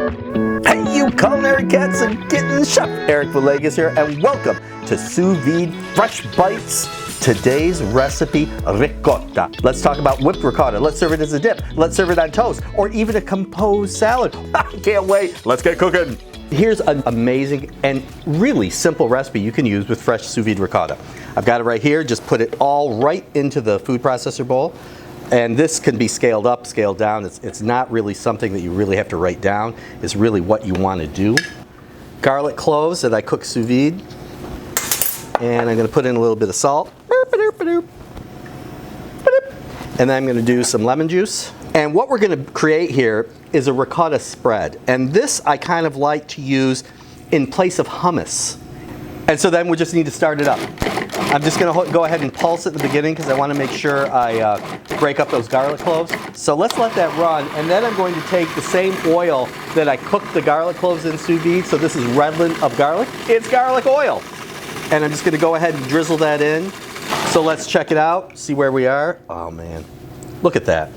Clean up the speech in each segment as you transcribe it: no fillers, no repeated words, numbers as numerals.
Hey you culinary cats and kittens, Chef Eric Villegas here, and welcome to Sous Vide Fresh Bites. Today's recipe, ricotta. Let's talk about whipped ricotta. Let's serve it as a dip. Let's serve it on toast, or even a composed salad. I can't wait. Let's get cooking. Here's an amazing and really simple recipe you can use with fresh sous vide ricotta. I've got it right here. Just put it all right into the food processor bowl. And this can be scaled up, scaled down. It's not really something that you really have to write down. It's really what you want to do. Garlic cloves that I cook sous vide. And I'm going to put in a little bit of salt. And then I'm going to do some lemon juice. And what we're going to create here is a ricotta spread. And this I kind of like to use in place of hummus. And so then we just need to start it up. I'm just going to go ahead and pulse at the beginning because I want to make sure I break up those garlic cloves. So let's let that run, and then I'm going to take the same oil that I cooked the garlic cloves in sous vide. So this is redolent of garlic. It's garlic oil. And I'm just going to go ahead and drizzle that in. So let's check it out, see where we are. Oh man, look at that.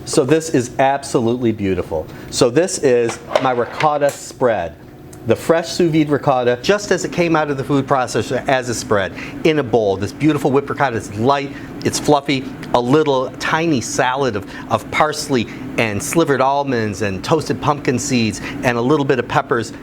So this is absolutely beautiful. So this is my ricotta spread. The fresh sous vide ricotta, just as it came out of the food processor as a spread, in a bowl. This beautiful whipped ricotta, it's light, it's fluffy, a little tiny salad of parsley and slivered almonds and toasted pumpkin seeds and a little bit of peppers,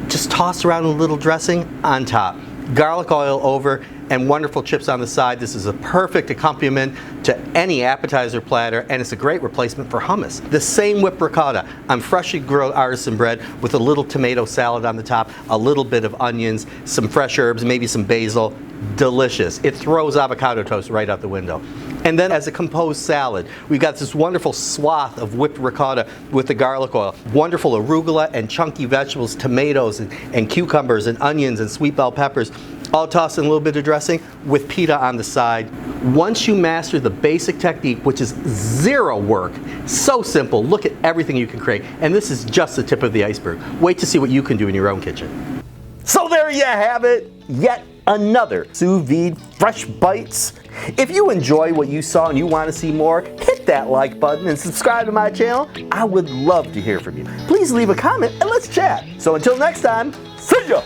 just tossed around in a little dressing on top. Garlic oil over and wonderful chips on the side. This is a perfect accompaniment to any appetizer platter, and it's a great replacement for hummus. The same whipped ricotta on freshly grilled artisan bread with a little tomato salad on the top, a little bit of onions, some fresh herbs, maybe some basil. Delicious. It throws avocado toast right out the window. And then as a composed salad, we've got this wonderful swath of whipped ricotta with the garlic oil. Wonderful arugula and chunky vegetables, tomatoes and cucumbers and onions and sweet bell peppers, all tossed in a little bit of dressing with pita on the side. Once you master the basic technique, which is zero work, so simple, look at everything you can create. And this is just the tip of the iceberg. Wait to see what you can do in your own kitchen. So there you have it, yet another Sous Vide Fresh Bites. If you enjoy what you saw and you want to see more, hit that like button and subscribe to my channel. I would love to hear from you. Please leave a comment and let's chat. So until next time, see ya!